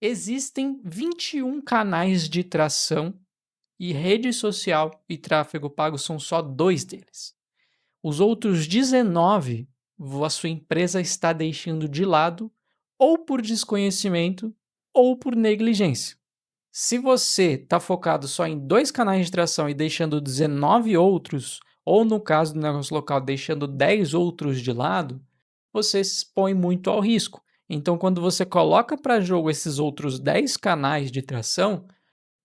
Existem 21 canais de tração e rede social e tráfego pago são só 2 deles. Os outros 19, a sua empresa está deixando de lado, ou por desconhecimento, ou por negligência. Se você está focado só em 2 canais de tração e deixando 19 outros, ou no caso do negócio local, deixando 10 outros de lado, você se expõe muito ao risco. Então, quando você coloca para jogo esses outros 10 canais de tração,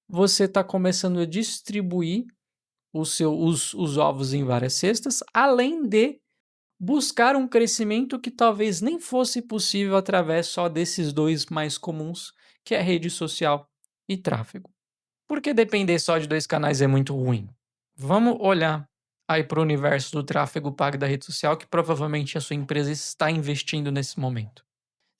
você está começando a distribuir os ovos em várias cestas, além de buscar um crescimento que talvez nem fosse possível através só desses 2 mais comuns, que é rede social e tráfego. Por que depender só de 2 canais é muito ruim? Vamos olhar aí para o universo do tráfego pago da rede social que provavelmente a sua empresa está investindo nesse momento.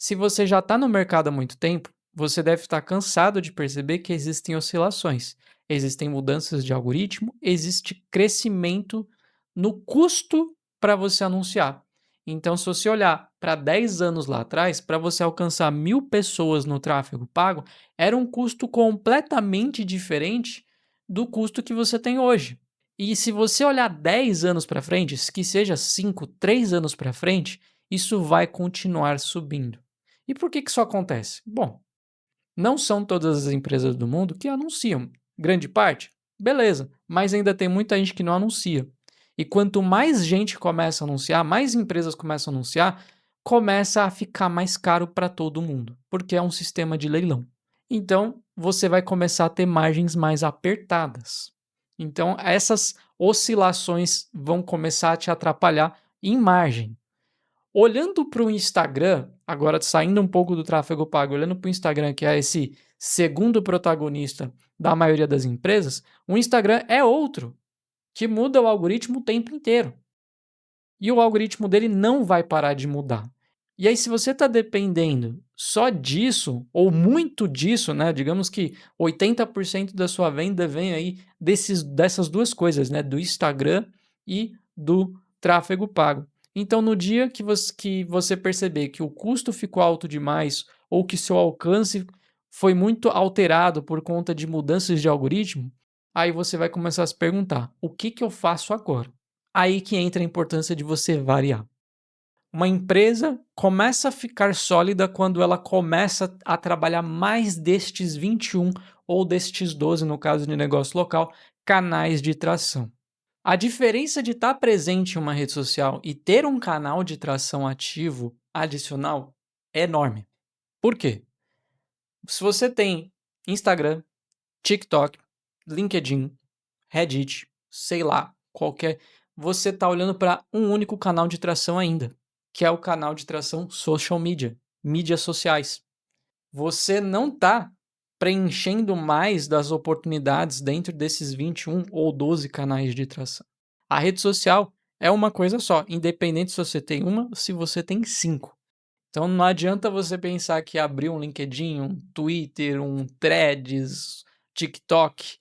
Se você já está no mercado há muito tempo, você deve estar cansado de perceber que existem oscilações, existem mudanças de algoritmo, existe crescimento no custo para você anunciar. Então, se você olhar para 10 anos lá atrás, para você alcançar 1.000 pessoas no tráfego pago, era um custo completamente diferente do custo que você tem hoje. E se você olhar 10 anos para frente, que seja 5, 3 anos para frente, isso vai continuar subindo. E por que isso acontece? Bom, não são todas as empresas do mundo que anunciam. Grande parte? Beleza, mas ainda tem muita gente que não anuncia. E quanto mais gente começa a anunciar, mais empresas começam a anunciar, começa a ficar mais caro para todo mundo, porque é um sistema de leilão. Então, você vai começar a ter margens mais apertadas. Então, essas oscilações vão começar a te atrapalhar em margem. Olhando para o Instagram, agora saindo um pouco do tráfego pago, olhando para o Instagram, que é esse segundo protagonista da maioria das empresas, o Instagram é outro que muda o algoritmo o tempo inteiro. E o algoritmo dele não vai parar de mudar. E aí, se você está dependendo só disso, ou muito disso, né? Digamos que 80% da sua venda vem aí dessas duas coisas, né? Do Instagram e do tráfego pago. Então, no dia que você perceber que o custo ficou alto demais, ou que seu alcance foi muito alterado por conta de mudanças de algoritmo, aí você vai começar a se perguntar: o que eu faço agora? Aí que entra a importância de você variar. Uma empresa começa a ficar sólida quando ela começa a trabalhar mais destes 21 ou destes 12, no caso de negócio local, canais de tração. A diferença de estar presente em uma rede social e ter um canal de tração ativo adicional é enorme. Por quê? Se você tem Instagram, TikTok, LinkedIn, Reddit, sei lá, qualquer, você está olhando para um único canal de tração ainda, que é o canal de tração social media, mídias sociais. Você não está preenchendo mais das oportunidades dentro desses 21 ou 12 canais de tração. A rede social é uma coisa só, independente se você tem uma ou se você tem 5. Então não adianta você pensar que abrir um LinkedIn, um Twitter, um Threads, TikTok,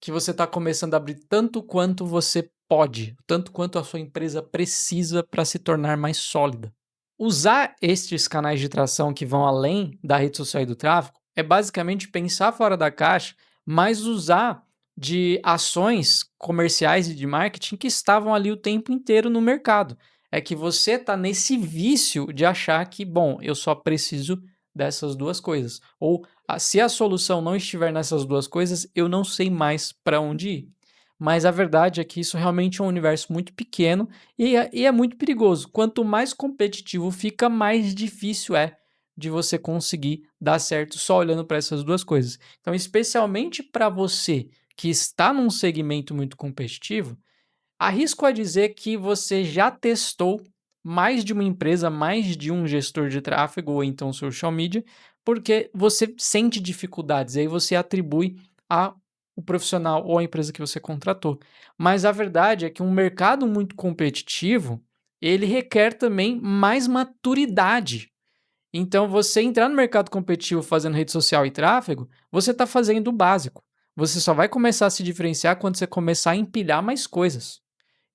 que você está começando a abrir tanto quanto você pode, tanto quanto a sua empresa precisa para se tornar mais sólida. Usar estes canais de tração que vão além da rede social e do tráfego é basicamente pensar fora da caixa, mas usar de ações comerciais e de marketing que estavam ali o tempo inteiro no mercado. É que você está nesse vício de achar que, bom, eu só preciso dessas duas coisas. Ou se a solução não estiver nessas duas coisas, eu não sei mais para onde ir. Mas a verdade é que isso realmente é um universo muito pequeno e é muito perigoso. Quanto mais competitivo fica, mais difícil é de você conseguir dar certo só olhando para essas duas coisas. Então, especialmente para você que está num segmento muito competitivo, arrisco a dizer que você já testou mais de uma empresa, mais de um gestor de tráfego ou então social media, porque você sente dificuldades, e aí você atribui a o profissional ou a empresa que você contratou. Mas a verdade é que um mercado muito competitivo, ele requer também mais maturidade. Então, você entrar no mercado competitivo fazendo rede social e tráfego, você está fazendo o básico. Você só vai começar a se diferenciar quando você começar a empilhar mais coisas.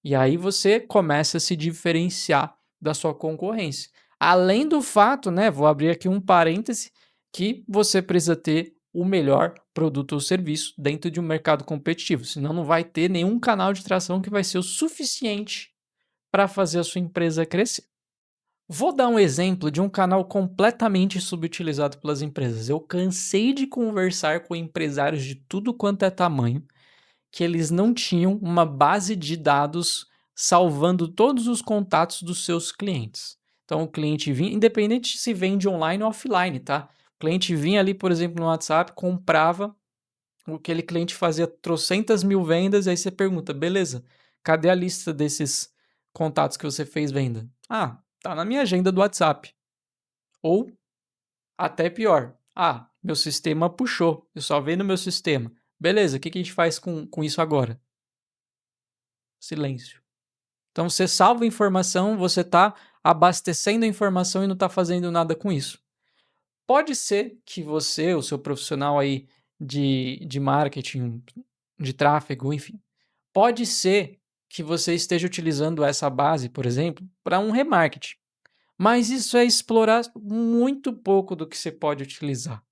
E aí você começa a se diferenciar da sua concorrência. Além do fato, né, vou abrir aqui um parêntese, que você precisa ter o melhor produto ou serviço dentro de um mercado competitivo, senão não vai ter nenhum canal de tração que vai ser o suficiente para fazer a sua empresa crescer. Vou dar um exemplo de um canal completamente subutilizado pelas empresas. Eu cansei de conversar com empresários de tudo quanto é tamanho, que eles não tinham uma base de dados salvando todos os contatos dos seus clientes. Então o cliente vinha, independente se vende online ou offline, tá? O cliente vinha ali, por exemplo, no WhatsApp, comprava, aquele cliente fazia trocentas mil vendas, e aí você pergunta, beleza, cadê a lista desses contatos que você fez venda? Ah, tá na minha agenda do WhatsApp. Ou até pior, ah, meu sistema puxou, eu só vi no meu sistema. Beleza, o que a gente faz com isso agora? Silêncio. Então você salva a informação, você está abastecendo a informação e não está fazendo nada com isso. Pode ser que você, o seu profissional aí de marketing, de tráfego, enfim, pode ser que você esteja utilizando essa base, por exemplo, para um remarketing. Mas isso é explorar muito pouco do que você pode utilizar.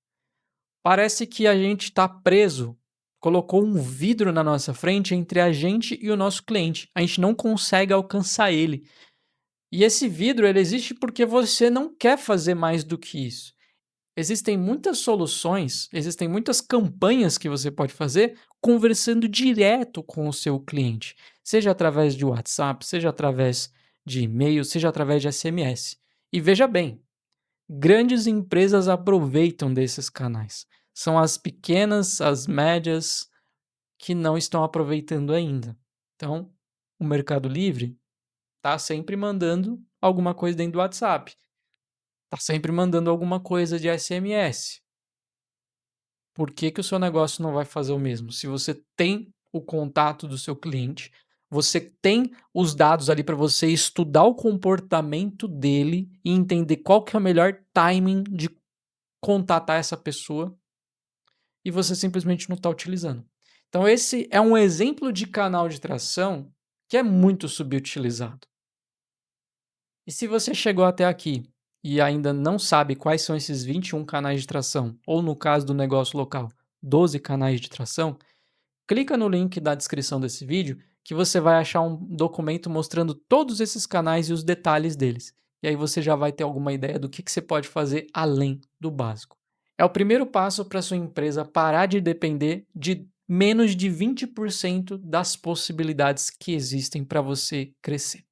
Parece que a gente está preso, colocou um vidro na nossa frente entre a gente e o nosso cliente. A gente não consegue alcançar ele. E esse vidro ele existe porque você não quer fazer mais do que isso. Existem muitas soluções, existem muitas campanhas que você pode fazer conversando direto com o seu cliente, seja através de WhatsApp, seja através de e-mail, seja através de SMS. E veja bem, grandes empresas aproveitam desses canais. São as pequenas, as médias que não estão aproveitando ainda. Então, o Mercado Livre está sempre mandando alguma coisa dentro do WhatsApp, está sempre mandando alguma coisa de SMS. Por que que o seu negócio não vai fazer o mesmo? Se você tem o contato do seu cliente, você tem os dados ali para você estudar o comportamento dele e entender qual que é o melhor timing de contatar essa pessoa e você simplesmente não está utilizando. Então esse é um exemplo de canal de tração que é muito subutilizado. E se você chegou até aqui e ainda não sabe quais são esses 21 canais de tração, ou no caso do negócio local, 12 canais de tração, clica no link da descrição desse vídeo que você vai achar um documento mostrando todos esses canais e os detalhes deles. E aí você já vai ter alguma ideia do que você pode fazer além do básico. É o primeiro passo para sua empresa parar de depender de menos de 20% das possibilidades que existem para você crescer.